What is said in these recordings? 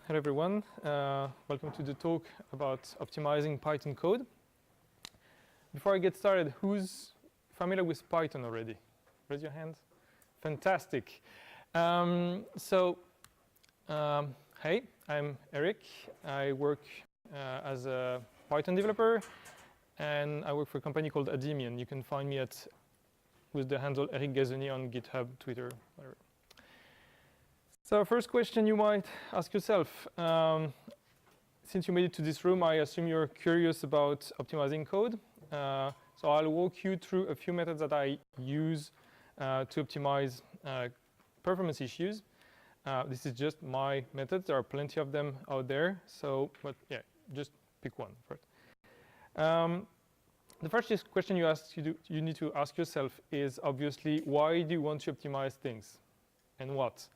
Hello everyone. Welcome to the talk about optimizing Python code. Before I get started, who's familiar with Python already? Raise your hand. Fantastic. Hey, I'm Eric. I work as a Python developer, and I work for a company called Adimian. You can find me with the handle Eric Gazoni on GitHub, Twitter, whatever. So first question you might ask yourself, since you made it to this room, I assume you're curious about optimizing code. So I'll walk you through a few methods that I use to optimize performance issues. This is just my methods. There are plenty of them out there. So, but yeah, just pick one first. The first question you need to ask yourself is obviously, why do you want to optimize things and what?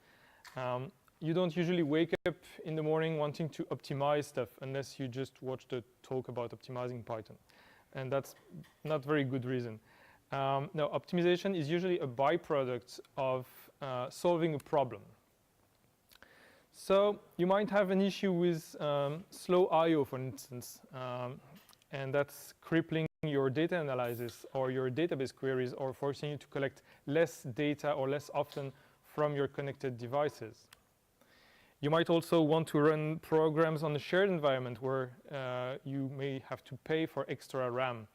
You don't usually wake up in the morning wanting to optimize stuff unless you just watch the talk about optimizing Python. And that's not very good reason. No, optimization is usually a byproduct of solving a problem. So you might have an issue with slow I/O, for instance, and that's crippling your data analysis or your database queries or forcing you to collect less data or less often from your connected devices. You might also want to run programs on a shared environment where you may have to pay for extra RAM,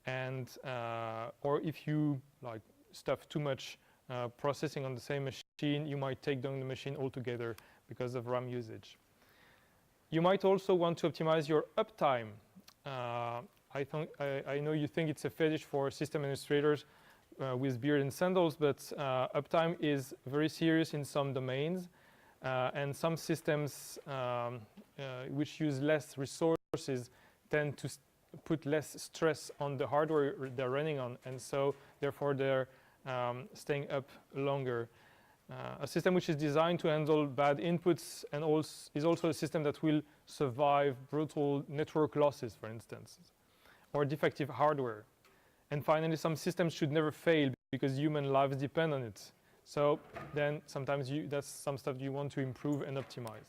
and or if you stuff too much processing on the same machine, you might take down the machine altogether because of RAM usage. You might also want to optimize your uptime. I know you think it's a fetish for system administrators with beard and sandals, but uptime is very serious in some domains, and some systems which use less resources tend to put less stress on the hardware they're running on, and so therefore they're staying up longer. A system which is designed to handle bad inputs and is also a system that will survive brutal network losses, for instance, or defective hardware. And finally, some systems should never fail because human lives depend on it. So then sometimes that's some stuff you want to improve and optimize.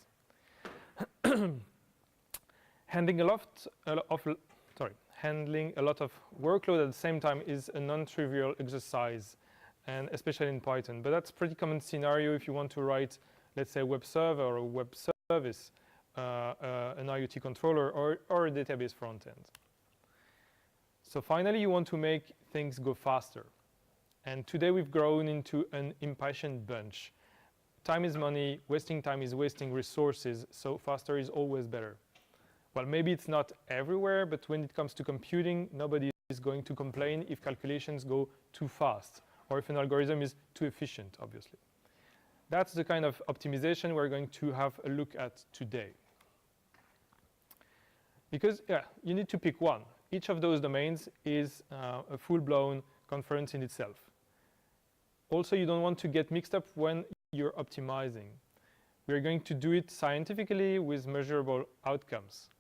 Handling a lot of workload at the same time is a non-trivial exercise, and especially in Python. But that's a pretty common scenario if you want to write, let's say, a web server or a web service, an IoT controller, or a database front end. So finally, you want to make things go faster. And today we've grown into an impatient bunch. Time is money, wasting time is wasting resources, so faster is always better. Well, maybe it's not everywhere, but when it comes to computing, nobody is going to complain if calculations go too fast or if an algorithm is too efficient, obviously. That's the kind of optimization we're going to have a look at today. Because, yeah, you need to pick one. Each of those domains is a full-blown conference in itself. Also, you don't want to get mixed up when you're optimizing. We're going to do it scientifically with measurable outcomes.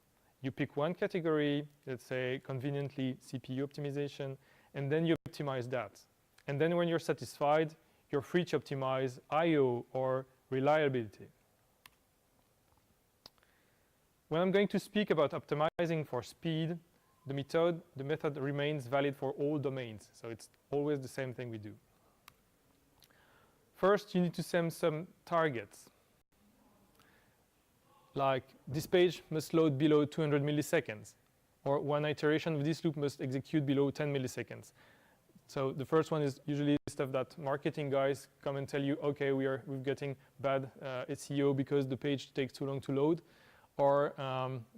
You pick one category, let's say conveniently CPU optimization, and then you optimize that. And then when you're satisfied, you're free to optimize I/O or reliability. When I'm going to speak about optimizing for speed, the method remains valid for all domains. So it's always the same thing we do. First, you need to set some targets. Like this page must load below 200 milliseconds, or one iteration of this loop must execute below 10 milliseconds. So the first one is usually stuff that marketing guys come and tell you, okay, we're getting bad SEO because the page takes too long to load. Or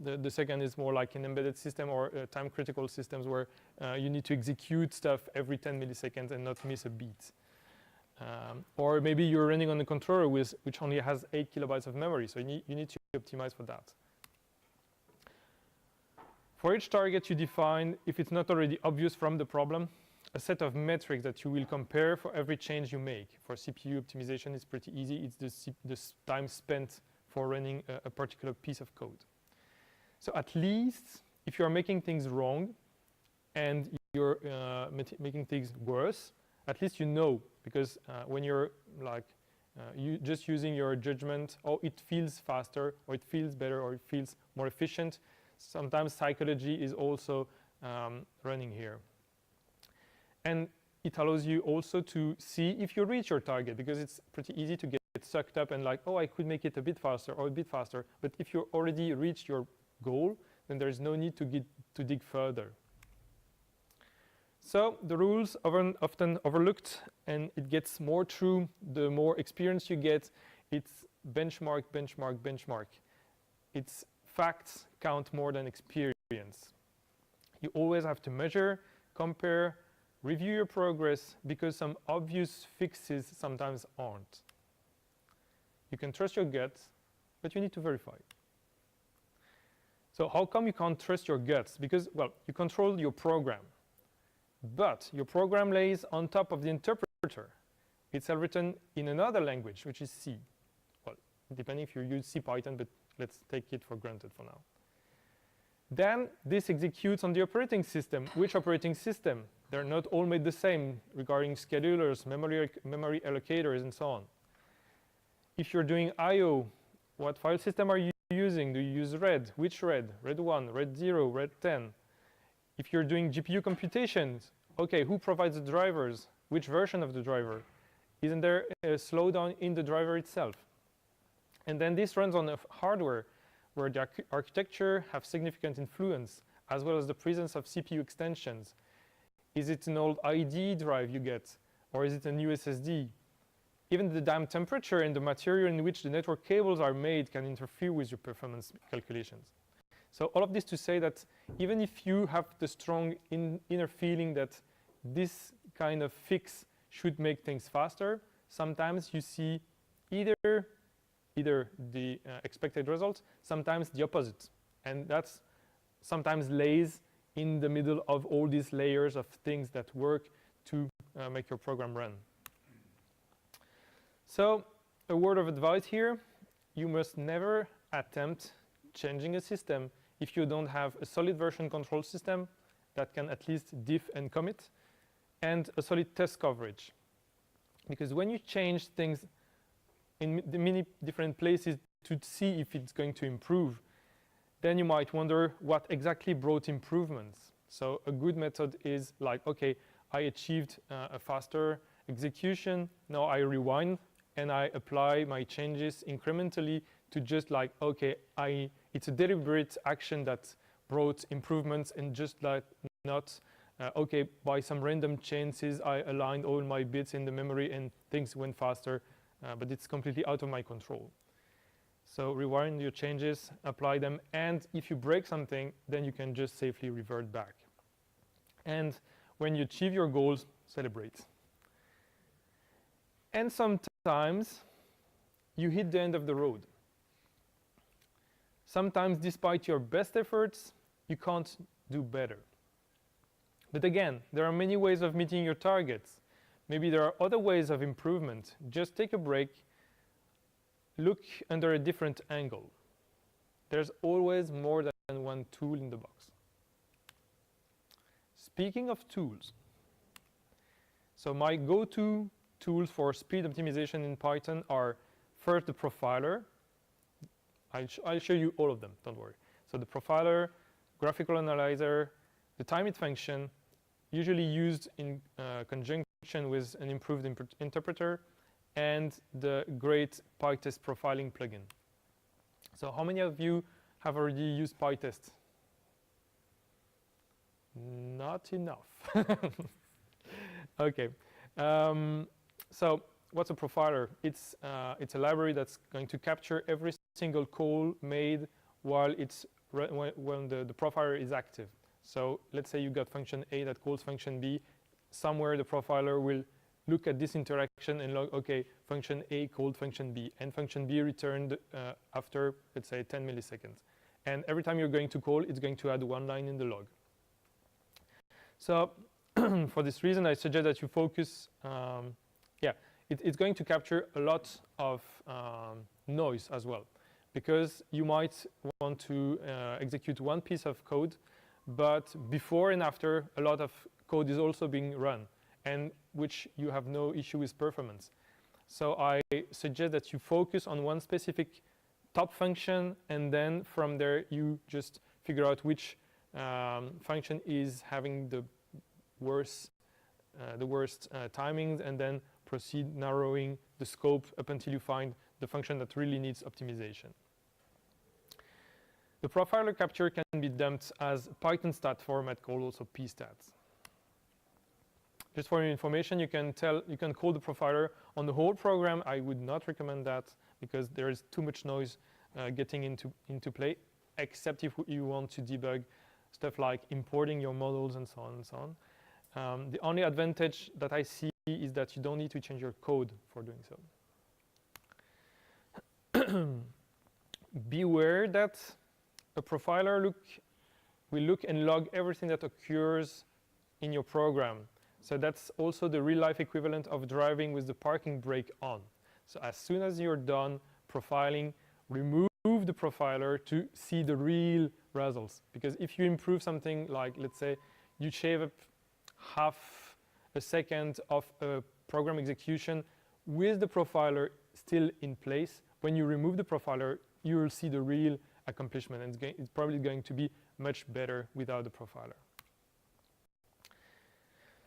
the second is more like an embedded system or time-critical systems where you need to execute stuff every 10 milliseconds and not miss a beat. Or maybe you're running on a controller which only has 8 kilobytes of memory, so you need to optimize for that. For each target you define, if it's not already obvious from the problem, a set of metrics that you will compare for every change you make. For CPU optimization, it's pretty easy. It's the time spent for running a particular piece of code. So at least if you're making things wrong and you're making things worse, at least you know, because when you're you just using your judgment, oh, it feels faster, or it feels better, or it feels more efficient. Sometimes psychology is also running here. And it allows you also to see if you reach your target, because it's pretty easy to get sucked up and like, oh, I could make it a bit faster or a bit faster. But if you already reached your goal, then there is no need to dig further. So the rules are often overlooked, and it gets more true the more experience you get. It's benchmark, benchmark, benchmark. It's facts count more than experience. You always have to measure, compare, review your progress, because some obvious fixes sometimes aren't. You can trust your guts, but you need to verify. So how come you can't trust your guts? Because, well, you control your program. But your program lays on top of the interpreter. It's written in another language, which is C. Well, depending if you use C Python, but let's take it for granted for now. Then this executes on the operating system. Which operating system? They're not all made the same regarding schedulers, memory allocators, and so on. If you're doing I/O, what file system are you using? Do you use RAID? Which RAID? RAID 1, RAID 0, RAID 10? If you're doing GPU computations, okay, who provides the drivers? Which version of the driver? Isn't there a slowdown in the driver itself? And then this runs on a hardware where the architecture have significant influence, as well as the presence of CPU extensions. Is it an old IDE drive you get, or is it a new SSD? Even the damn temperature and the material in which the network cables are made can interfere with your performance calculations. So all of this to say that even if you have the strong inner feeling that this kind of fix should make things faster, sometimes you see either the expected result, sometimes the opposite. And that's sometimes lays in the middle of all these layers of things that work to make your program run. So a word of advice here, you must never attempt changing a system if you don't have a solid version control system that can at least diff and commit, and a solid test coverage. Because when you change things in the many different places to see if it's going to improve, then you might wonder what exactly brought improvements. So a good method is like, okay, I achieved a faster execution. Now I rewind and I apply my changes incrementally to just like, okay, it's a deliberate action that brought improvements, and just like not, okay, by some random chances, I aligned all my bits in the memory and things went faster, but it's completely out of my control. So rewind your changes, apply them, and if you break something, then you can just safely revert back. And when you achieve your goals, celebrate. And sometimes you hit the end of the road. Sometimes, despite your best efforts, you can't do better. But again, there are many ways of meeting your targets. Maybe there are other ways of improvement. Just take a break, look under a different angle. There's always more than one tool in the box. Speaking of tools, so my go-to tools for speed optimization in Python are first the profiler. I'll show you all of them, don't worry. So the profiler, graphical analyzer, the timeit function, usually used in conjunction with an improved interpreter, and the great PyTest profiling plugin. So how many of you have already used PyTest? Not enough. Okay. So what's a profiler? It's a library that's going to capture every single call made while when the profiler is active. So let's say you got function A that calls function B. Somewhere the profiler will look at this interaction and log, okay, function A called function B, and function B returned after, let's say, 10 milliseconds. And every time you're going to call, it's going to add one line in the log. So for this reason, I suggest that you focus, it's going to capture a lot of noise as well, because you might want to execute one piece of code, but before and after, a lot of code is also being run, and which you have no issue with performance. So I suggest that you focus on one specific top function, and then from there you just figure out which function is having the worst timings, and then proceed narrowing the scope up until you find the function that really needs optimization. The profiler capture can be dumped as Python stat format called also pstats. Just for your information, you can call the profiler on the whole program. I would not recommend that because there is too much noise getting into play, except if you want to debug stuff like importing your models and so on and so on. The only advantage that I see is that you don't need to change your code for doing so. Beware that a profiler will look and log everything that occurs in your program. So that's also the real-life equivalent of driving with the parking brake on. So as soon as you're done profiling, remove the profiler to see the real results. Because if you improve something like, let's say, you shave up half a second of a program execution with the profiler still in place, when you remove the profiler, you will see the real accomplishment, and it's probably going to be much better without the profiler.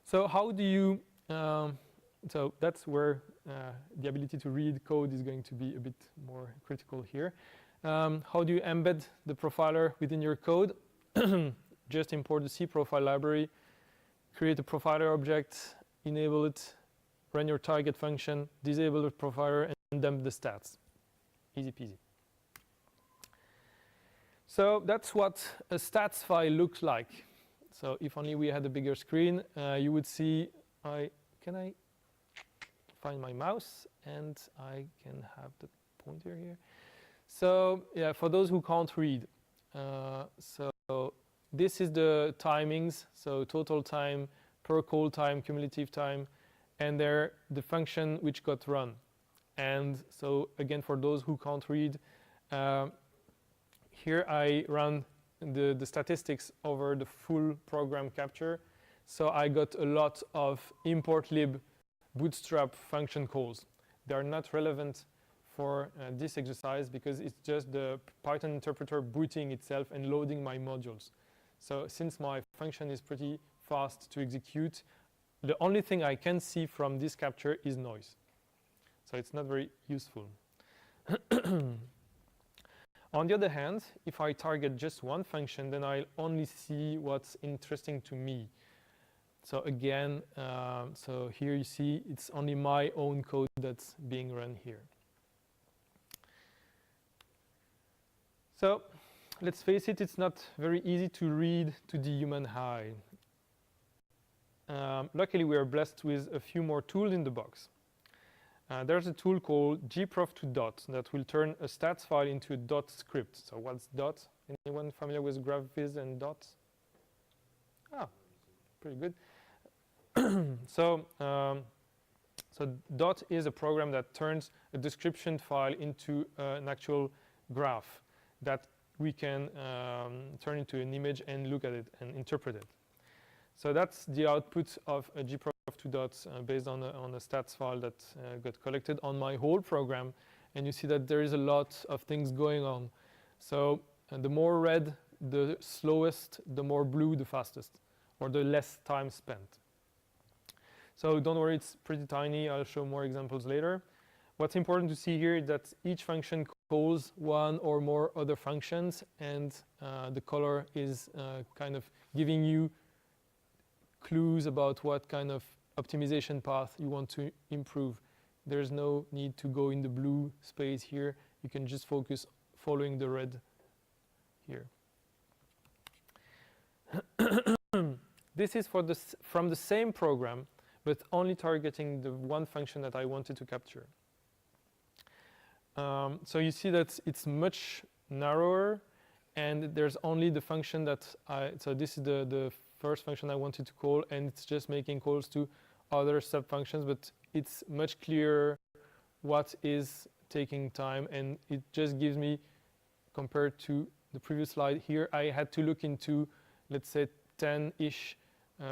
So how do you, so that's where the ability to read code is going to be a bit more critical here. How do you embed the profiler within your code? Just import the C profile library, create a profiler object, enable it, run your target function, disable the profiler, and dump the stats. Easy peasy. So that's what a stats file looks like. So if only we had a bigger screen, you would see, can I find my mouse and I can have the pointer here. So yeah, for those who can't read, so this is the timings, so total time, per call time, cumulative time, and there the function which got run. And so again, for those who can't read, here I run the statistics over the full program capture. So I got a lot of import lib bootstrap function calls. They are not relevant for this exercise because it's just the Python interpreter booting itself and loading my modules. So since my function is pretty fast to execute, the only thing I can see from this capture is noise. So it's not very useful. On the other hand, if I target just one function, then I'll only see what's interesting to me. So again, so here you see it's only my own code that's being run here. So let's face it, it's not very easy to read to the human eye. Luckily, we are blessed with a few more tools in the box. There's a tool called gprof2dot that will turn a stats file into a dot script. So what's dot? Anyone familiar with GraphViz and dot? Ah, pretty good. So dot is a program that turns a description file into an actual graph that we can turn into an image and look at it and interpret it. So that's the output of a gprof2dot based on a stats file that got collected on my whole program. And you see that there is a lot of things going on. So the more red, the slowest, the more blue, the fastest, or the less time spent. So don't worry, it's pretty tiny. I'll show more examples later. What's important to see here is that each function calls one or more other functions, and the color is kind of giving you clues about what kind of optimization path you want to improve. There's no need to go in the blue space here. You can just focus following the red here. This is from the same program, but only targeting the one function that I wanted to capture. So you see that it's much narrower, and there's only the function that so this is the first function I wanted to call, and it's just making calls to other sub-functions, but it's much clearer what is taking time, and it just gives me, compared to the previous slide here, I had to look into, let's say, 10-ish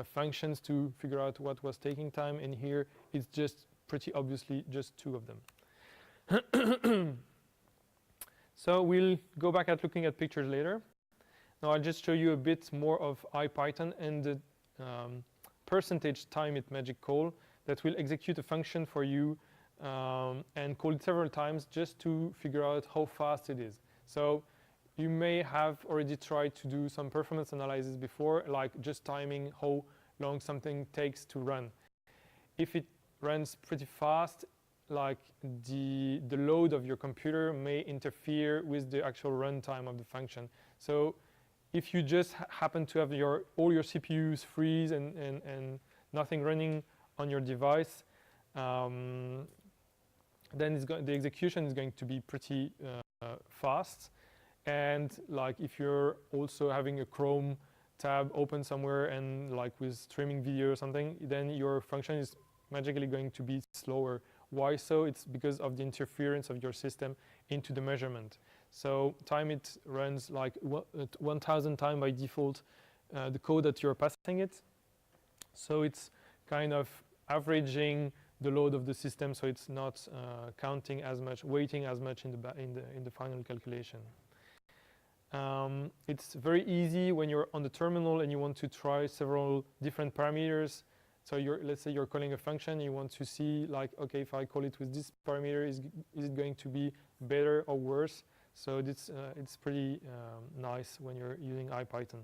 functions to figure out what was taking time, and here it's just pretty obviously just 2 of them. So we'll go back at looking at pictures later. Now I'll just show you a bit more of IPython and the percentage time it magic call that will execute a function for you and call it several times just to figure out how fast it is. So you may have already tried to do some performance analysis before, like just timing how long something takes to run. If it runs pretty fast, like the load of your computer may interfere with the actual runtime of the function. So if you just happen to have all your CPUs freeze and nothing running on your device, then the execution is going to be pretty fast. And like if you're also having a Chrome tab open somewhere and like with streaming video or something, then your function is magically going to be slower. Why so? It's because of the interference of your system into the measurement. So time it runs like 1,000 times by default the code that you're passing it. So it's kind of averaging the load of the system, so it's not counting as much, weighting as much in the final calculation. It's very easy when you're on the terminal and you want to try several different parameters. So let's say you're calling a function, you want to see like, okay, if I call it with this parameter, is it going to be better or worse? So it's pretty nice when you're using IPython.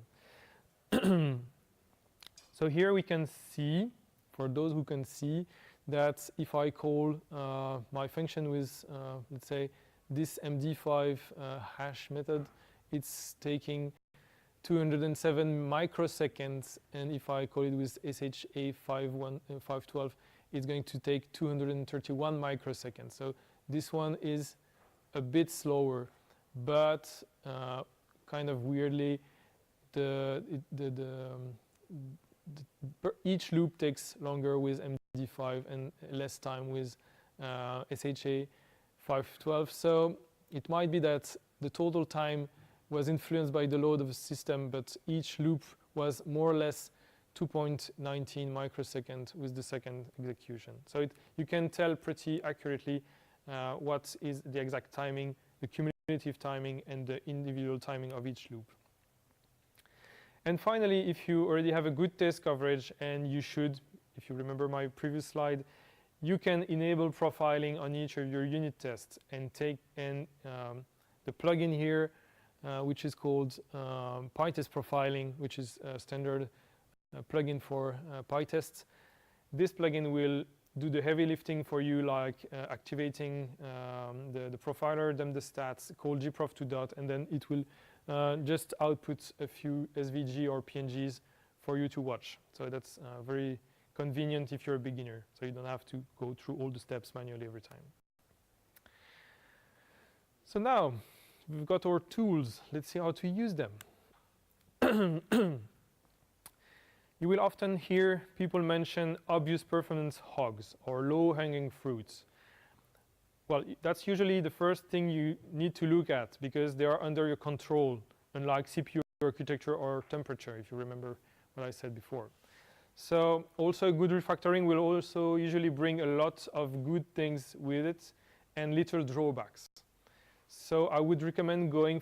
So here we can see, for those who can see, that if I call my function with, let's say, this MD5 hash method, it's taking 207 microseconds, and if I call it with SHA512, it's going to take 231 microseconds. So this one is a bit slower, but kind of weirdly, each loop takes longer with MD5 and less time with SHA512. So it might be that the total time was influenced by the load of the system, but each loop was more or less 2.19 microseconds with the second execution. So you can tell pretty accurately what is the exact timing, the cumulative timing, and the individual timing of each loop. And finally, if you already have a good test coverage, and you should, if you remember my previous slide, you can enable profiling on each of your unit tests and take the plugin here, which is called PyTest Profiling, which is a standard plugin for PyTests. This plugin will do the heavy lifting for you, like activating the profiler, then the stats, call gprof2dot, and then it will just output a few SVG or PNGs for you to watch. So that's very convenient if you're a beginner, so you don't have to go through all the steps manually every time. So now we've got our tools. Let's see how to use them. You will often hear people mention obvious performance hogs or low-hanging fruits. Well, that's usually the first thing you need to look at because they are under your control, unlike CPU architecture or temperature, if you remember what I said before. So also good refactoring will also usually bring a lot of good things with it and little drawbacks. So I would not recommend going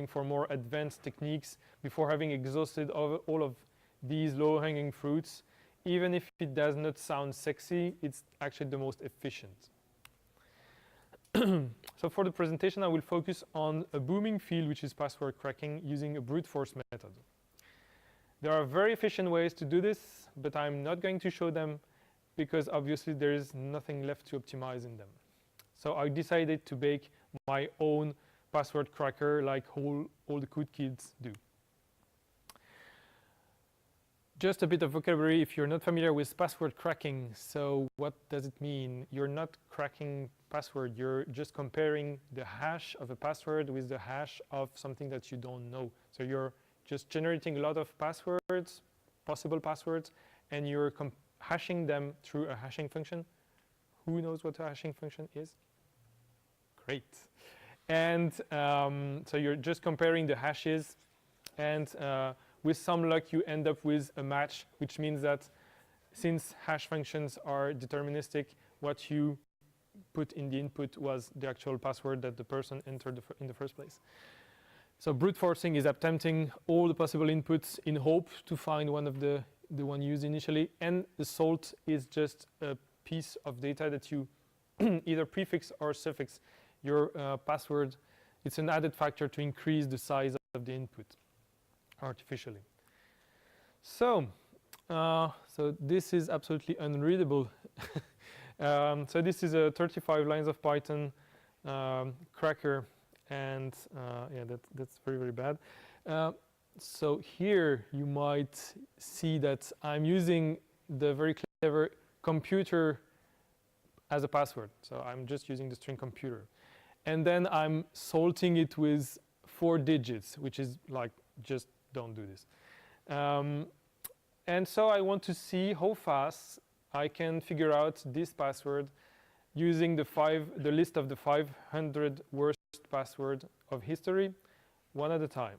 for more advanced techniques before having exhausted all of these low-hanging fruits. Even if it does not sound sexy, it's actually the most efficient. So for the presentation, I will focus on a booming field, which is password cracking using a brute force method. There are very efficient ways to do this, but I'm not going to show them because obviously there is nothing left to optimize in them. So I decided to bake my own password cracker like all the cool kids do. Just a bit of vocabulary if you're not familiar with password cracking. So what does it mean? You're not cracking password. You're just comparing the hash of a password with the hash of something that you don't know. So you're just generating a lot of passwords, possible passwords, and you're hashing them through a hashing function. Who knows what a hashing function is? Great. And so you're just comparing the hashes, and with some luck, you end up with a match, which means that since hash functions are deterministic, what you put in the input was the actual password that the person entered in the first place. So brute forcing is attempting all the possible inputs in hope to find one of the one used initially, and the salt is just a piece of data that you either prefix or suffix your password. It's an added factor to increase the size of the input artificially. So, so this is absolutely unreadable. So this is a 35 lines of Python cracker, and yeah, that's very, very bad. So here you might see that I'm using the very clever computer as a password. So I'm just using the string computer. And then I'm salting it with 4 digits, which is like, just don't do this. And so I want to see how fast I can figure out this password using the list of the 500 worst password of history, one at a time.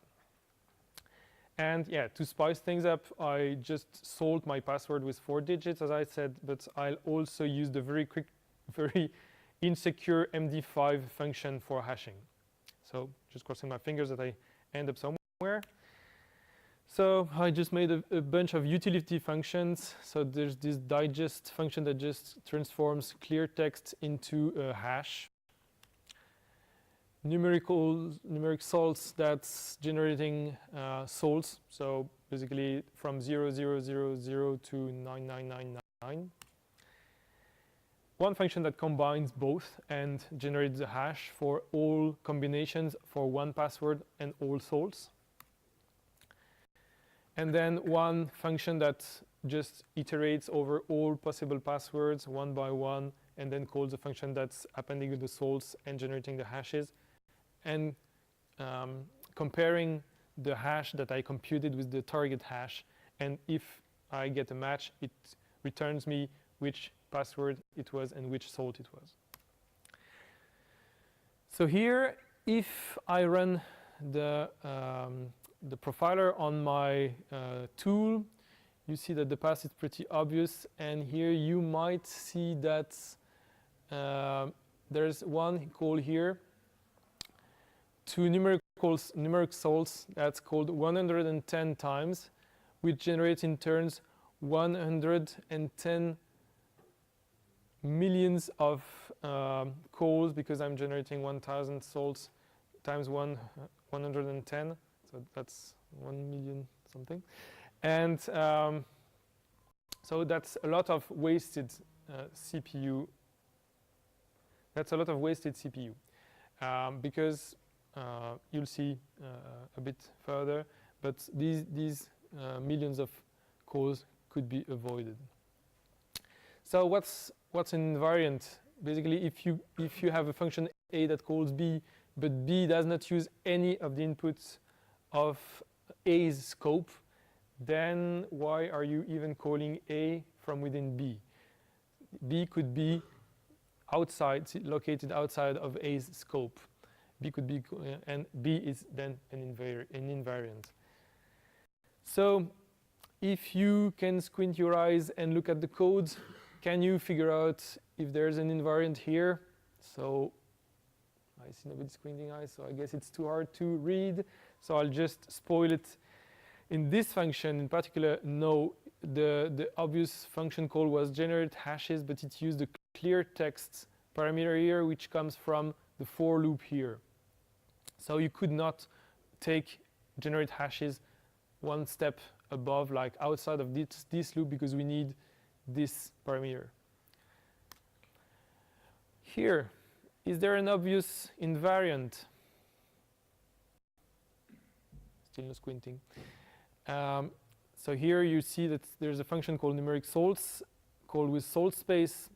And yeah, to spice things up, I just salt my password with 4 digits, as I said, but I'll also use the very quick, very insecure MD5 function for hashing. So just crossing my fingers that I end up somewhere. So I just made a bunch of utility functions. So there's this digest function that just transforms clear text into a hash. Numeric salts that's generating salts. So basically from 0000 to 9999. One function that combines both and generates a hash for all combinations for one password and all salts. And then one function that just iterates over all possible passwords one by one, and then calls a function that's appending the salts and generating the hashes, and comparing the hash that I computed with the target hash. And if I get a match, it returns me which password it was and which salt it was. So here, if I run the profiler on my tool, you see that the path is pretty obvious. And here you might see that there's one call here to numeric salts that's called 110 times, which generates in turns 110 millions of calls, because I'm generating 1,000 salts times 110. So that's 1 million something. And so that's a lot of wasted CPU. That's a lot of wasted CPU. Because you'll see a bit further, but these millions of calls could be avoided. So what's an invariant? Basically, if you have a function A that calls B, but B does not use any of the inputs of A's scope, then why are you even calling A from within B? B could be outside, located outside of A's scope. B could be, and B is then an invariant. So if you can squint your eyes and look at the codes, can you figure out if there's an invariant here? So I see nobody squinting eyes, so I guess it's too hard to read. So I'll just spoil it. In this function in particular, no, the obvious function call was generate hashes, but it used the clear text parameter here, which comes from the for loop here. So you could not take generate hashes one step above, like outside of this loop, because we need this parameter. Here, is there an obvious invariant? Still no squinting. So here you see that there's a function called numeric salts, called with salt space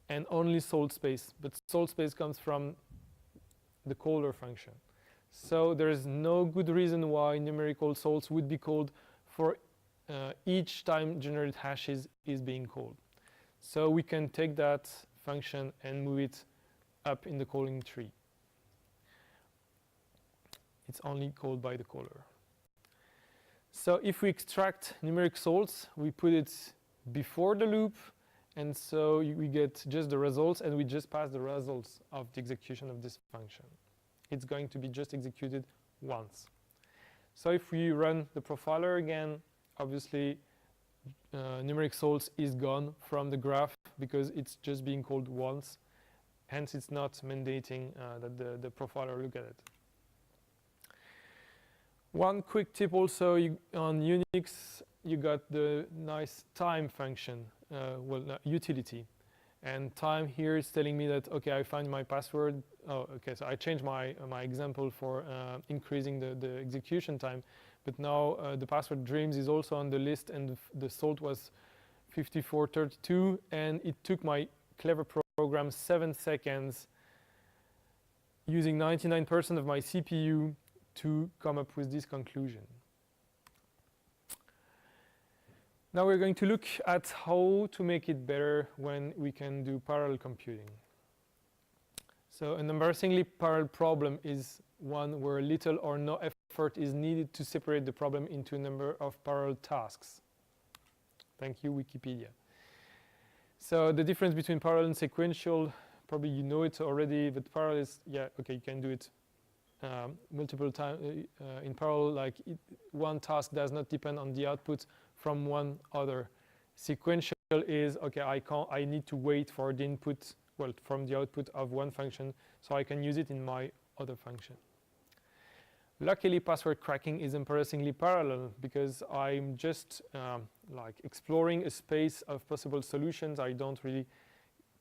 and only salt space. But salt space comes from the caller function. So there is no good reason why numerical salts would be called for each time generated hashes is being called. So we can take that function and move it up in the calling tree. It's only called by the caller. So if we extract numeric salts, we put it before the loop, and so we get just the results, and we just pass the results of the execution of this function. It's going to be just executed once. So if we run the profiler again, obviously numeric salts is gone from the graph because it's just being called once. Hence, it's not mandating that the profiler look at it. One quick tip also, on Unix, you got the nice time function, utility. And time here is telling me that, okay, I find my password. Oh, okay, so I changed my example for increasing the execution time. But now the password dreams is also on the list, and the salt was 5432, and it took my clever program 7 seconds using 99% of my CPU to come up with this conclusion. Now we're going to look at how to make it better when we can do parallel computing. So an embarrassingly parallel problem is one where little or no effort is needed to separate the problem into a number of parallel tasks. Thank you, Wikipedia. So the difference between parallel and sequential, probably you know it already, but parallel is, yeah, okay, you can do it multiple times in parallel, like one task does not depend on the output from one other. Sequential is, okay, I need to wait for the input, well, from the output of one function, so I can use it in my other function. Luckily, password cracking is embarrassingly parallel because I'm just like exploring a space of possible solutions. I don't really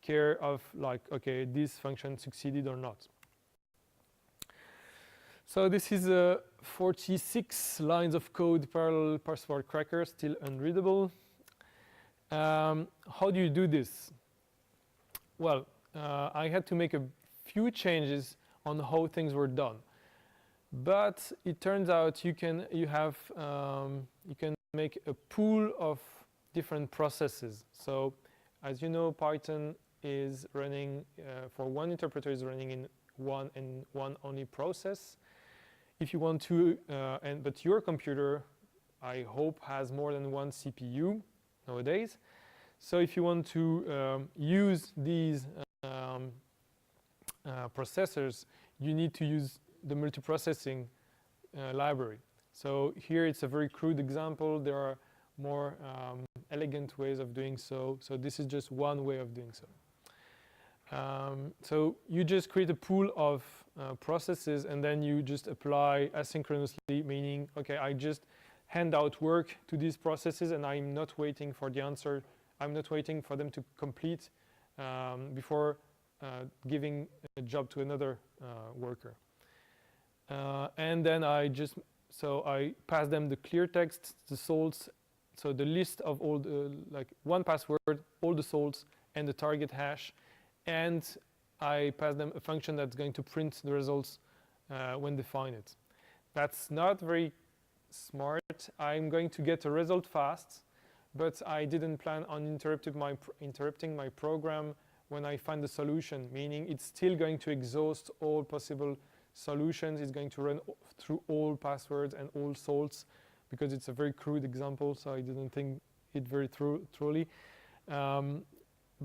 care of like, okay, this function succeeded or not. So this is 46 lines of code, parallel password cracker, still unreadable. How do you do this? Well, I had to make a few changes on how things were done. But it turns out you can make a pool of different processes. So as you know, Python is running, for one interpreter is running in one and one only process. If you want to, but your computer, I hope, has more than one CPU nowadays. So if you want to use these processors, you need to use the multiprocessing library. So here it's a very crude example. There are more elegant ways of doing so. So this is just one way of doing so. So you just create a pool of processes, and then you just apply asynchronously, meaning, okay, I just hand out work to these processes, and I'm not waiting for the answer. I'm not waiting for them to complete before giving a job to another worker. And then I pass them the clear text, the salts, so the list of all the, like one password, all the salts, and the target hash. And I pass them a function that's going to print the results when they find it. That's not very smart. I'm going to get a result fast, but I didn't plan on interrupting my program when I find the solution, meaning it's still going to exhaust all possible solutions. It's going to run through all passwords and all salts, because it's a very crude example, so I didn't think it very thoroughly.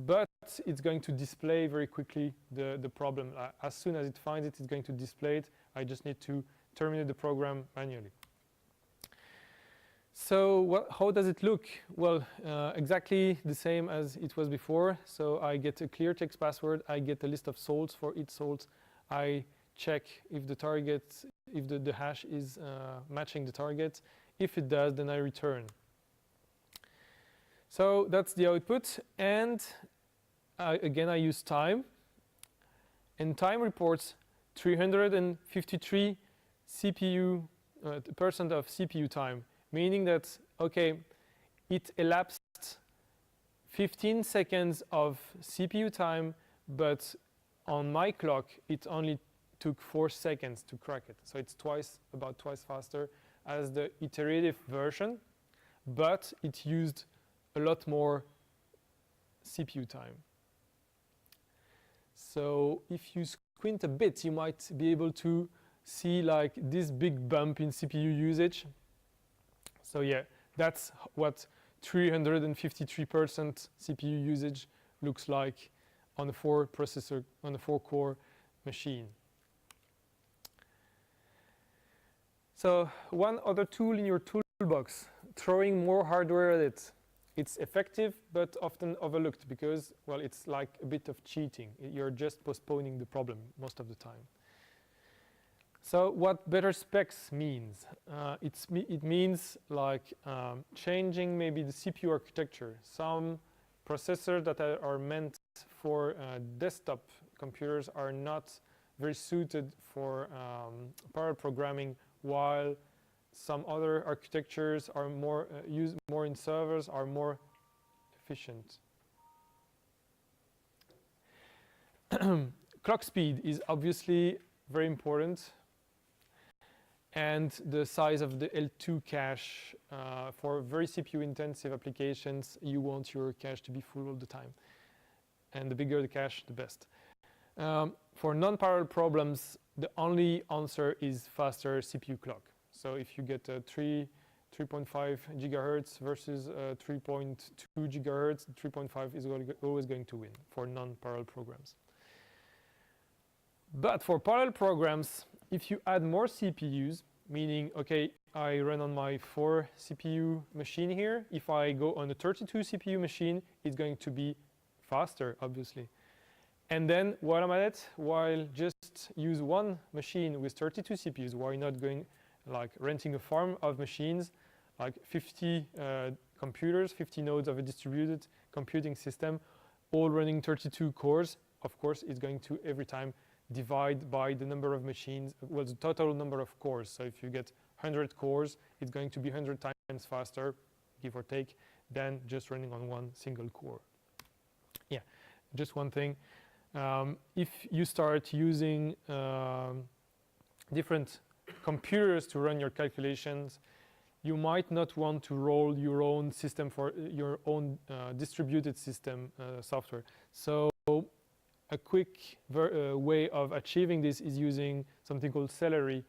But it's going to display very quickly the problem. As soon as it finds it, it's going to display it. I just need to terminate the program manually. So how does it look? Well, exactly the same as it was before. So I get a clear text password. I get a list of salts for each salt. I check if the target, if the hash is matching the target. If it does, then I return. So that's the output. And again, I use time. And time reports 353 CPU, percent of CPU time, meaning that, okay, it elapsed 15 seconds of CPU time, but on my clock, it only took 4 seconds to crack it. So it's about twice faster as the iterative version, but it used a lot more CPU time. So if you squint a bit, you might be able to see like this big bump in CPU usage. So yeah, that's what 353% CPU usage looks like on a 4-processor, on a 4-core machine. So one other tool in your toolbox, throwing more hardware at it. It's effective, but often overlooked because, well, it's like a bit of cheating. You're just postponing the problem most of the time. So what better specs means? It means like changing maybe the CPU architecture. Some processors that are meant for desktop computers are not very suited for parallel programming, while some other architectures are more used more in servers, are more efficient. Clock speed is obviously very important, and the size of the L2 cache. For very CPU intensive applications, you want your cache to be full all the time, and the bigger the cache, the best. For non-parallel problems, the only answer is faster CPU clock. So if you get a 3.5 gigahertz versus 3.2 gigahertz, 3.5 is always going to win for non-parallel programs. But for parallel programs, if you add more CPUs, meaning, okay, I run on my 4 CPU machine here. If I go on a 32 CPU machine, it's going to be faster, obviously. And then while I'm at it, while just use one machine with 32 CPUs, why not going like renting a farm of machines, like 50 computers, 50 nodes of a distributed computing system, all running 32 cores. Of course, it's going to every time divide by the number of machines, well, the total number of cores. So if you get 100 cores, it's going to be 100 times faster, give or take, than just running on one single core. Yeah, just one thing. If you start using different computers to run your calculations, you might not want to roll your own system for your own distributed system software. So a quick way of achieving this is using something called Celery.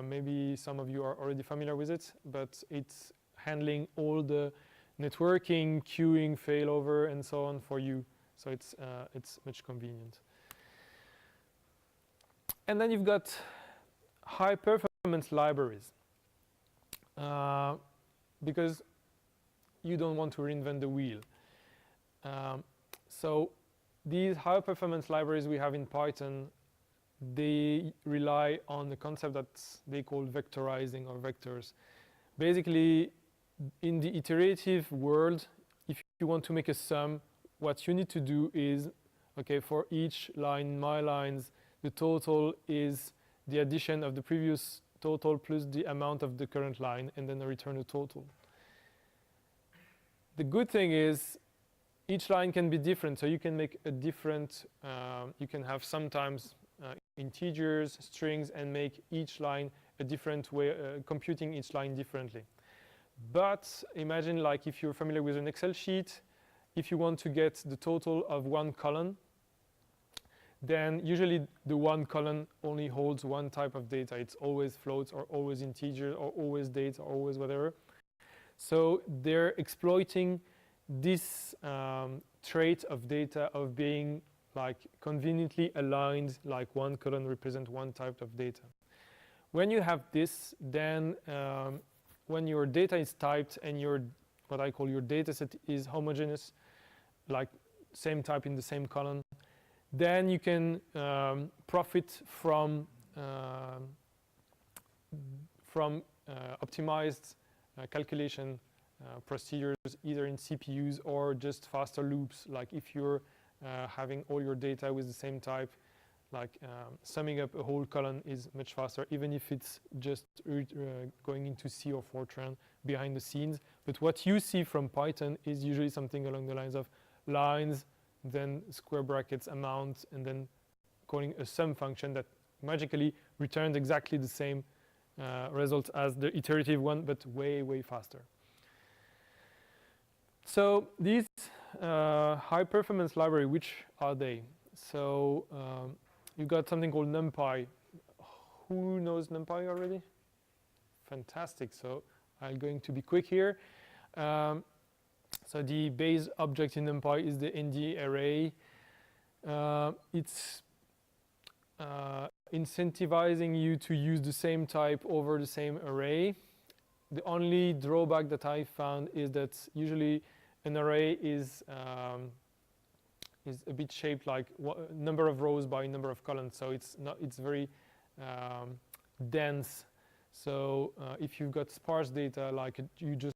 Maybe some of you are already familiar with it, but it's handling all the networking, queuing, failover, and so on for you. So it's much convenient. And then you've got high performance libraries, because you don't want to reinvent the wheel. So these high performance libraries we have in Python, they rely on the concept that they call vectorizing or vectors. Basically, in the iterative world, if you want to make a sum, what you need to do is, okay, for each line, my lines, the total is the addition of the previous total plus the amount of the current line, and then return a total. The good thing is each line can be different, so you can make a different, you can have sometimes integers, strings, and make each line a different way, computing each line differently. But imagine, like, if you're familiar with an Excel sheet, if you want to get the total of one column, then usually the one column only holds one type of data. It's always floats, or always integer, or always dates, or always whatever. So they're exploiting this trait of data of being like conveniently aligned, like one column represents one type of data. When you have this, then when your data is typed and your, what I call your data set is homogeneous, like same type in the same column, then you can profit from optimized calculation procedures, either in CPUs or just faster loops. Like if you're having all your data with the same type, like summing up a whole column is much faster, even if it's just going into C or Fortran behind the scenes. But what you see from Python is usually something along the lines of lines, then square brackets, amount, and then calling a sum function that magically returns exactly the same result as the iterative one, but way, way faster. So these high performance library, which are they? So you've got something called Numpy. Who knows Numpy already? Fantastic. So I'm going to be quick here. So the base object in Numpy is the ND array. It's incentivizing you to use the same type over the same array. The only drawback that I found is that usually an array is a bit shaped like number of rows by number of columns, so it's very dense. So if you've got sparse data, like you're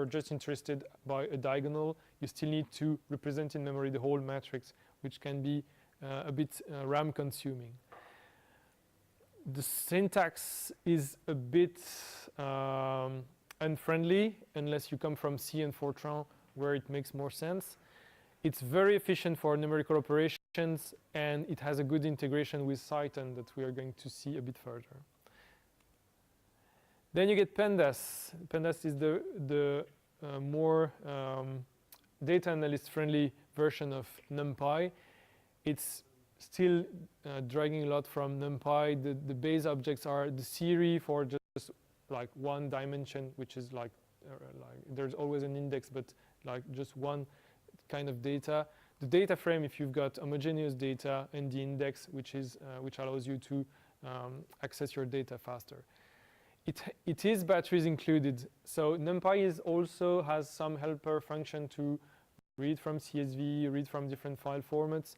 just interested by a diagonal, you still need to represent in memory the whole matrix, which can be a bit RAM consuming. The syntax is a bit unfriendly unless you come from C and Fortran, where it makes more sense. It's very efficient for numerical operations, and it has a good integration with Cython that we are going to see a bit further. Then you get Pandas. Pandas is the more data analyst friendly version of Numpy. It's still dragging a lot from Numpy. The base objects are the series for just like one dimension, which is like there's always an index, but like just one kind of data. The data frame, if you've got homogeneous data, and the index, which allows you to access your data faster. It is batteries included. So Numpy also has some helper function to read from CSV, read from different file formats.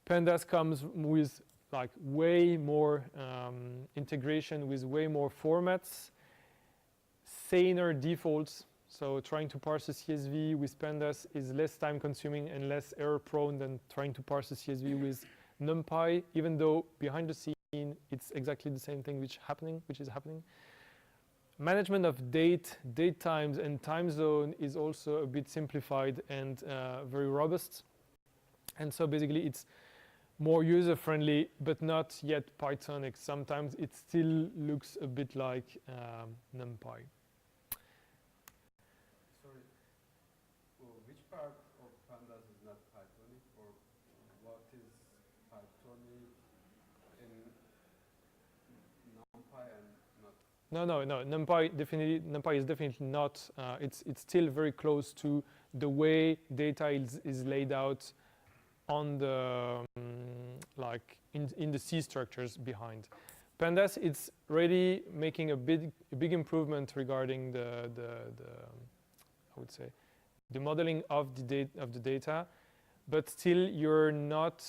Pandas comes with like way more integration with way more formats, saner defaults. So trying to parse a CSV with Pandas is less time consuming and less error prone than trying to parse a CSV with Numpy, even though behind the scene it's exactly the same thing which is happening. Management of date times, and time zone is also a bit simplified and very robust. And so basically it's more user-friendly, but not yet Pythonic. Sometimes it still looks a bit like Numpy. Sorry, well, which part of Pandas is not Pythonic, or what is Pythonic in Numpy and not? No. Numpy is definitely not. It's still very close to the way data is laid out on the like in the C structures behind. Pandas, it's really making a big improvement regarding the I would say the modeling of the data, but still you're not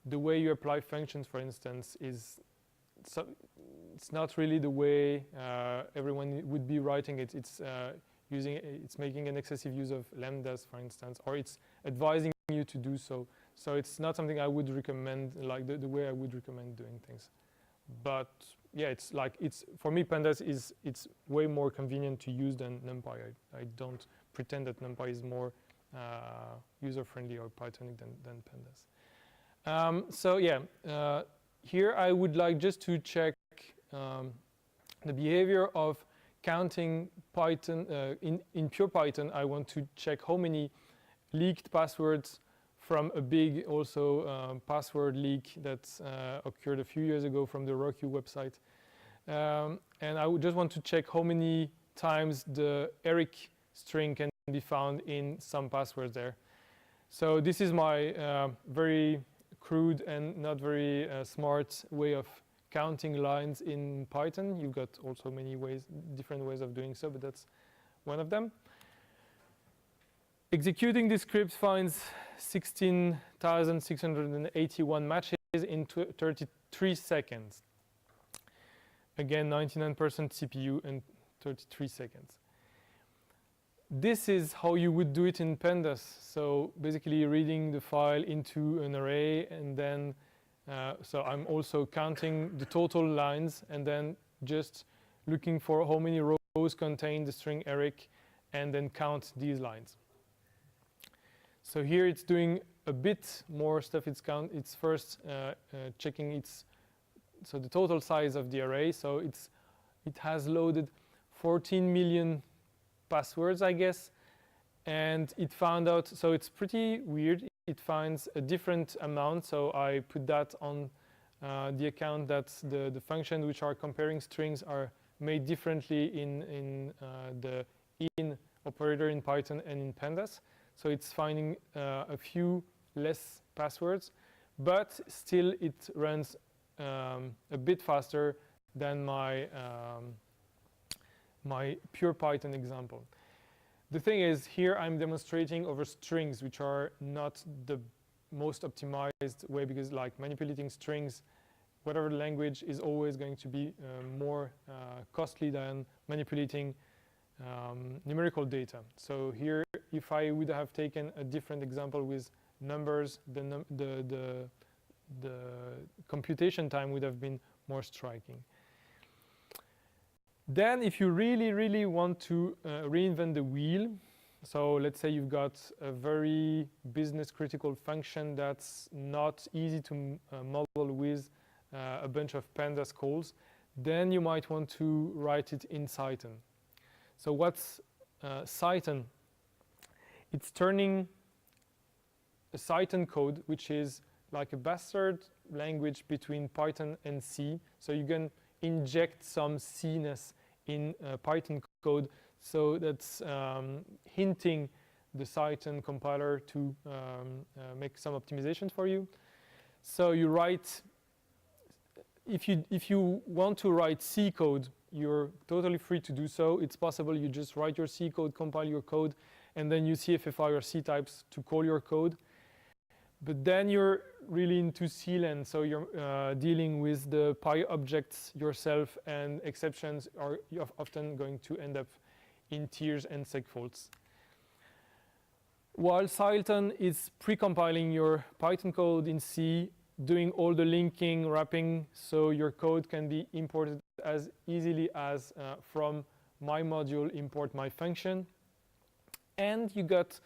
the way you apply functions, for instance, it's not really the way everyone would be writing it. It's making an excessive use of lambdas, for instance, or it's advising you to do so. So it's not something I would recommend, like the way I would recommend doing things. But yeah, for me, Pandas it's way more convenient to use than Numpy. I don't pretend that Numpy is more user-friendly or Pythonic than Pandas. So yeah, here I would like just to check the behavior of counting Python. In pure Python, I want to check how many leaked passwords from a big password leak that occurred a few years ago from the Roku website. And I would just want to check how many times the Eric string can be found in some passwords there. So this is my very crude and not very smart way of counting lines in Python. You've got also many different ways of doing so, but that's one of them. Executing this script finds 16,681 matches in 33 seconds. Again, 99% CPU and 33 seconds. This is how you would do it in Pandas. So basically reading the file into an array, and then so I'm also counting the total lines and then just looking for how many rows contain the string Eric, and then count these lines. So here it's doing a bit more stuff. It's first checking the total size of the array. So it has loaded 14 million passwords, I guess, and it found out. So it's pretty weird. It finds a different amount. So I put that on the account that the functions which are comparing strings are made differently in the in operator in Python and in Pandas. So it's finding a few less passwords, but still it runs a bit faster than my my pure Python example. The thing is, here I'm demonstrating over strings, which are not the most optimized way, because like manipulating strings, whatever language, is always going to be more costly than manipulating numerical data. So here, if I would have taken a different example with numbers, the computation time would have been more striking. Then if you really, really want to reinvent the wheel, so let's say you've got a very business critical function that's not easy to model with a bunch of pandas calls, then you might want to write it in Cython. So what's Cython? It's turning a Cython code, which is like a bastard language between Python and C. So you can inject some C-ness in Python code, so that's hinting the Cython compiler to make some optimizations for you. So you write, if you want to write C code, you're totally free to do so. It's possible you just write your C code, compile your code, and then use CFFI or C types to call your code. But then you're really into C-land, so you're dealing with the Py objects yourself, and exceptions are often going to end up in tiers and segfaults. While Cython is pre-compiling your Python code in C, doing all the linking, wrapping, so your code can be imported as easily as from my module import my function. And you got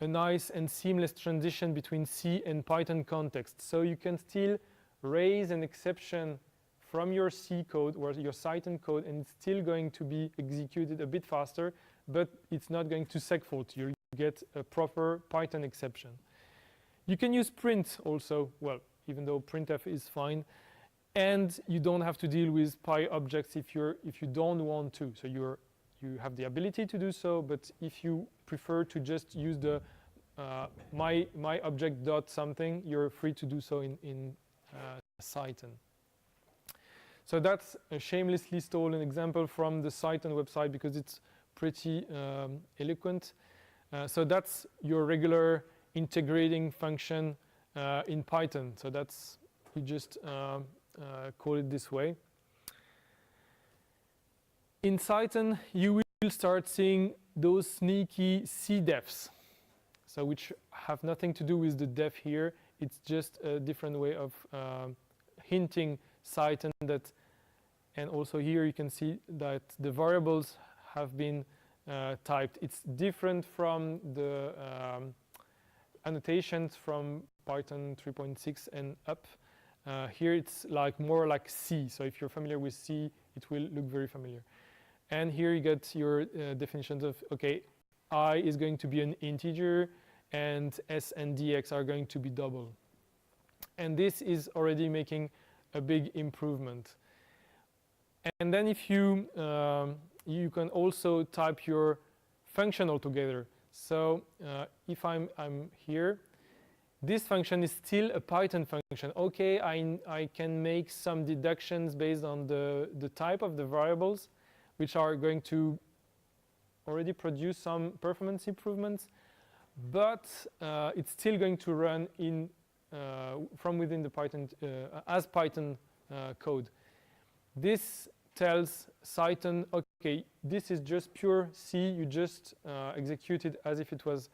a nice and seamless transition between C and Python context. So you can still raise an exception from your C code or your Cython code, and it's still going to be executed a bit faster, but it's not going to segfault. You get a proper Python exception. You can use print also, well, even though printf is fine, and you don't have to deal with Py objects if you don't want to. So you have the ability to do so, but if you prefer to just use the my object dot something, you're free to do so in Cython. So that's a shamelessly stolen example from the Cython website because it's pretty eloquent. So that's your regular integrating function in Python. So that's, you just call it this way. In Cython, you will start seeing those sneaky cdefs, so which have nothing to do with the def here. It's just a different way of hinting Cython that, and also here you can see that the variables have been typed. It's different from the annotations from Python 3.6 and up. Here it's like more like C. So if you're familiar with C, it will look very familiar. And here you get your definitions of, okay, I is going to be an integer, and S and DX are going to be double. And this is already making a big improvement. And then if you, you can also type your function altogether. So if I'm here, this function is still a Python function. Okay, I can make some deductions based on the type of the variables, which are going to already produce some performance improvements, but it's still going to run in from within the Python as Python code. This tells Cython, okay, this is just pure C. You just execute it as if it was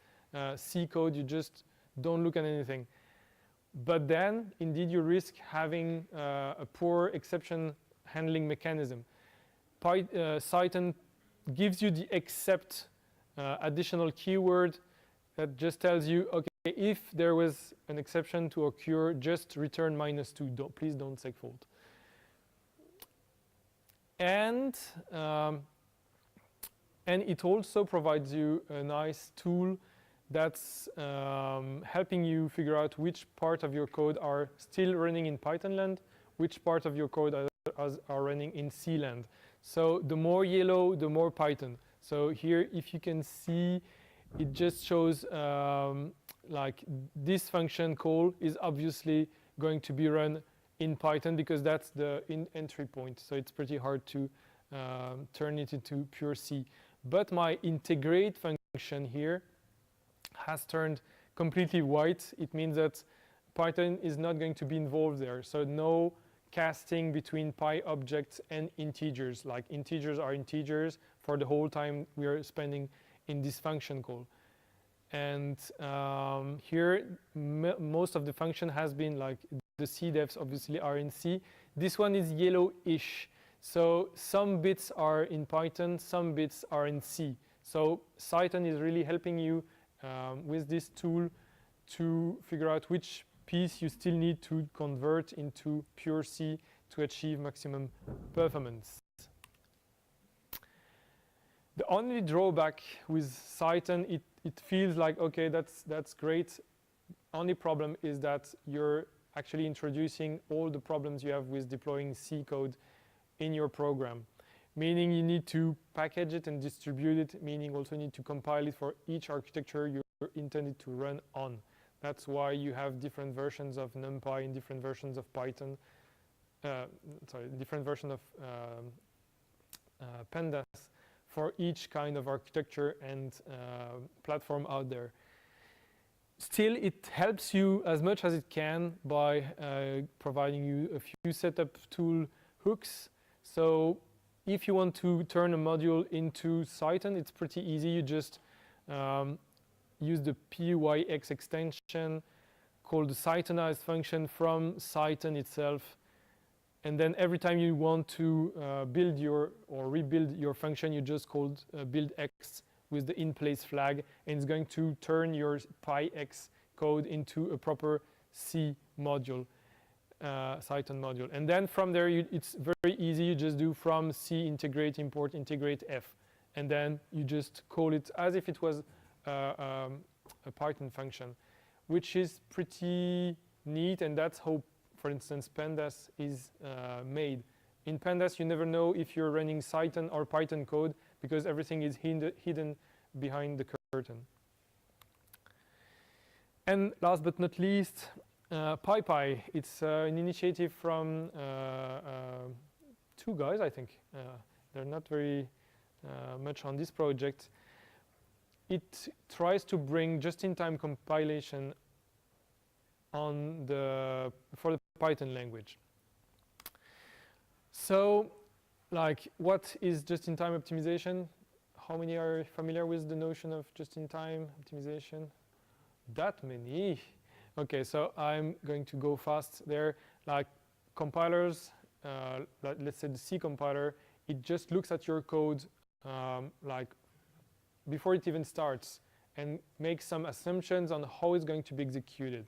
C code. You just don't look at anything. But then, indeed, you risk having a poor exception handling mechanism. Cython gives you the except additional keyword that just tells you, okay, if there was an exception to occur, just return -2. Please don't segfault. And it also provides you a nice tool that's helping you figure out which part of your code are still running in Python land, which part of your code are running in C land. So the more yellow, the more Python. So here, if you can see, it just shows like this function call is obviously going to be run in Python because that's the entry point. So it's pretty hard to turn it into pure C. But my integrate function here has turned completely white. It means that Python is not going to be involved there. So no casting between Py objects and integers. Like integers are integers for the whole time we are spending in this function call. And here, most of the function has been like the C defs obviously are in C. This one is yellowish. So some bits are in Python, some bits are in C. So Cython is really helping you with this tool to figure out which piece you still need to convert into pure C to achieve maximum performance. The only drawback with Cython, it feels like, okay, that's great. Only problem is that you're actually introducing all the problems you have with deploying C code in your program. Meaning you need to package it and distribute it, meaning also need to compile it for each architecture you're intended to run on. That's why you have different versions of Numpy and different versions of Python. Different version of Pandas for each kind of architecture and platform out there. Still, it helps you as much as it can by providing you a few setup tool hooks. So if you want to turn a module into Cython, it's pretty easy. You just use the pyx extension, call the Cythonized function from Cython itself. And then every time you want to build your or rebuild your function, you just call buildx with the in-place flag, and it's going to turn your pyx code into a proper C module, Cython module. And then from there, it's very easy. You just do from C integrate import integrate F, and then you just call it as if it was a Python function, which is pretty neat. And that's how, for instance, Pandas is made. In Pandas, you never know if you're running Cython or Python code because everything is hidden behind the curtain. And last but not least, PyPy. It's an initiative from two guys, I think. They're not very much on this project. It tries to bring just-in-time compilation on for the Python language. So, like, what is just-in-time optimization? How many are familiar with the notion of just-in-time optimization? That many. Okay, so I'm going to go fast there. Like compilers, let's say the C compiler, it just looks at your code like before it even starts and makes some assumptions on how it's going to be executed.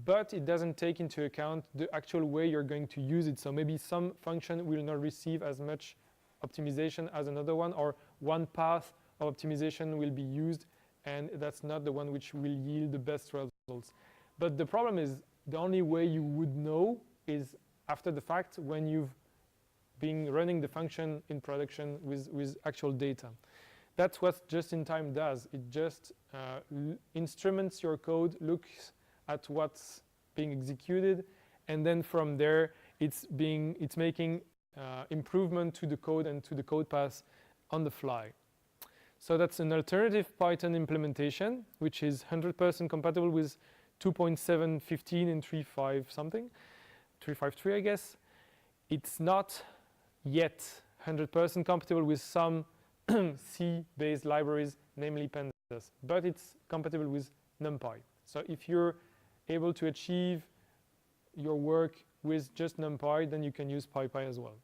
But it doesn't take into account the actual way you're going to use it. So maybe some function will not receive as much optimization as another one, or one path of optimization will be used, and that's not the one which will yield the best results. But the problem is the only way you would know is after the fact when you've been running the function in production with actual data. That's what just-in-time does. It just instruments your code, looks at what's being executed, and then from there it's making improvement to the code and to the code path on the fly. So that's an alternative Python implementation, which is 100% compatible with 2.7.15 and 3.5 something, 3.5.3 I guess. It's not yet 100% compatible with some C-based libraries, namely Pandas, but it's compatible with Numpy. So if you're able to achieve your work with just Numpy, then you can use PyPy as well.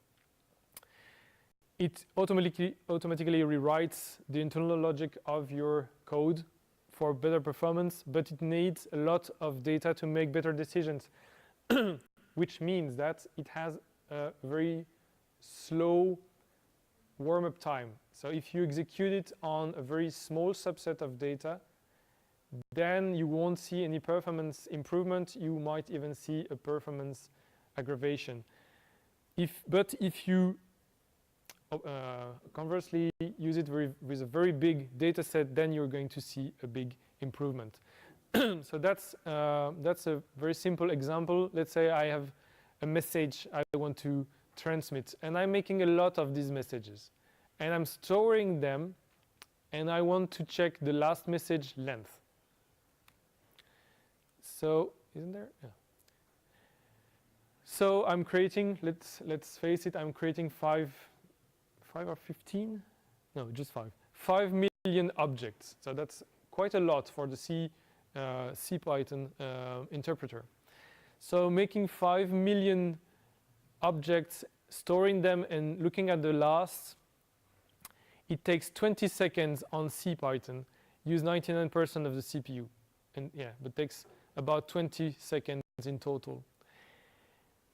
It automatically rewrites the internal logic of your code for better performance, but it needs a lot of data to make better decisions, which means that it has a very slow warm-up time. So if you execute it on a very small subset of data, then you won't see any performance improvement. You might even see a performance aggravation. But if you conversely use it with a very big data set, then you're going to see a big improvement. So that's a very simple example. Let's say I have a message I want to transmit, and I'm making a lot of these messages, and I'm storing them, and I want to check the last message length. So isn't there? Yeah. So I'm creating, let's face it, I'm creating 5 or 15? No, just 5. 5 million objects. So that's quite a lot for the C Python interpreter. So making 5 million objects, storing them, and looking at the last, it takes 20 seconds on C Python. Use 99% of the CPU, and yeah, but takes about 20 seconds in total.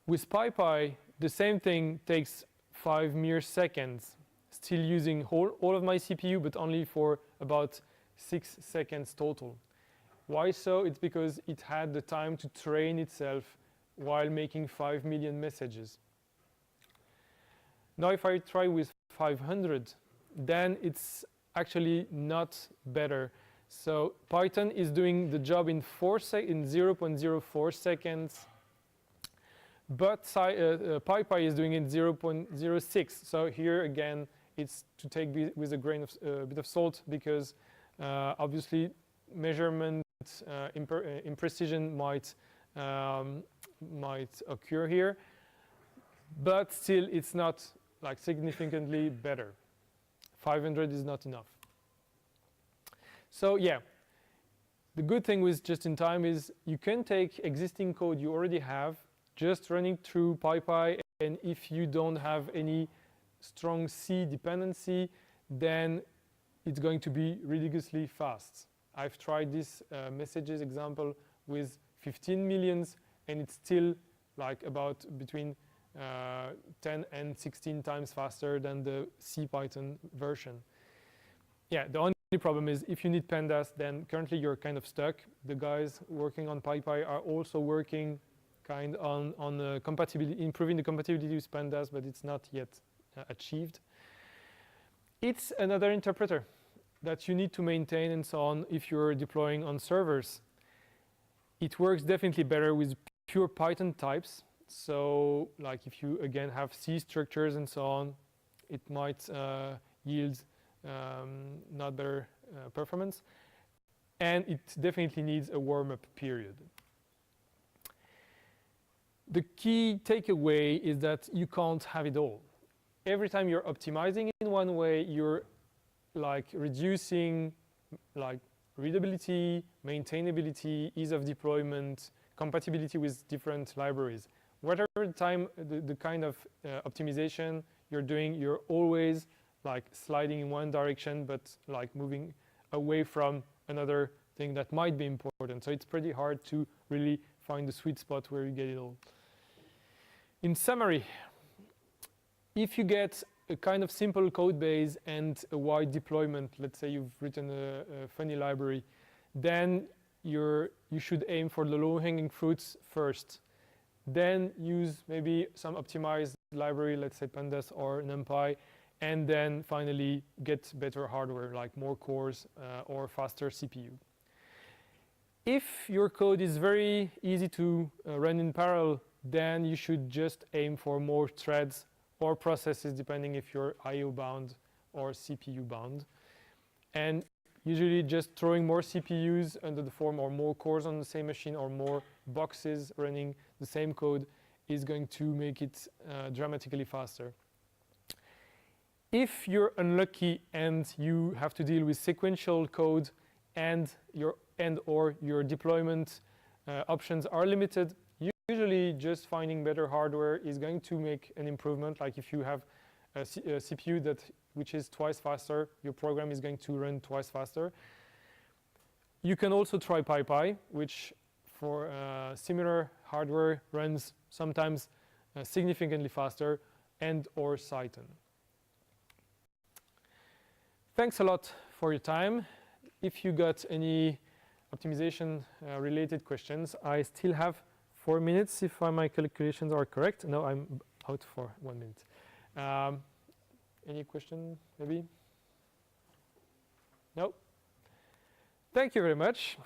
With PyPy, the same thing takes 5 mere seconds, still using all of my CPU, but only for about 6 seconds total. Why so? It's because it had the time to train itself while making 5 million messages. Now if I try with 500, then it's actually not better. So Python is doing the job in 0.04 seconds, but PyPy is doing it 0.06. So here again, it's to take with a grain of bit of salt, because obviously measurement imprecision might occur here, but still it's not like significantly better. 500 is not enough. So yeah, the good thing with just-in-time is you can take existing code you already have, just running through PyPy, and if you don't have any strong C dependency, then it's going to be ridiculously fast. I've tried this messages example with 15 millions, and it's still like about between 10 and 16 times faster than the C Python version. Yeah, the only problem is if you need Pandas, then currently you're kind of stuck. The guys working on PyPy are also working kind on compatibility, improving the compatibility with Pandas, but it's not yet achieved. It's another interpreter that you need to maintain and so on if you're deploying on servers. It works definitely better with pure Python types. So like if you again have C structures and so on, it might yield not better performance. And it definitely needs a warm-up period. The key takeaway is that you can't have it all. Every time you're optimizing in one way, you're like reducing like readability, maintainability, ease of deployment, compatibility with different libraries. Whatever time the kind of optimization you're doing, you're always like sliding in one direction, but like moving away from another thing that might be important. So it's pretty hard to really find the sweet spot where you get it all. In summary, if you get a kind of simple code base and a wide deployment, let's say you've written a funny library, then you should aim for the low-hanging fruits first. Then use maybe some optimized library, let's say Pandas or Numpy, and then finally get better hardware like more cores or faster CPU. If your code is very easy to run in parallel, then you should just aim for more threads or processes, depending if you're I/O bound or CPU bound. And usually just throwing more CPUs under the form or more cores on the same machine or more boxes running the same code is going to make it dramatically faster. If you're unlucky and you have to deal with sequential code and or your deployment options are limited, usually just finding better hardware is going to make an improvement. Like if you have a CPU which is twice faster, your program is going to run twice faster. You can also try PyPy, which for similar hardware runs sometimes significantly faster, and or Cython. Thanks a lot for your time. If you got any optimization related questions, I still have 4 minutes if my calculations are correct. No, I'm out for 1 minute. Any question, maybe? No? Thank you very much.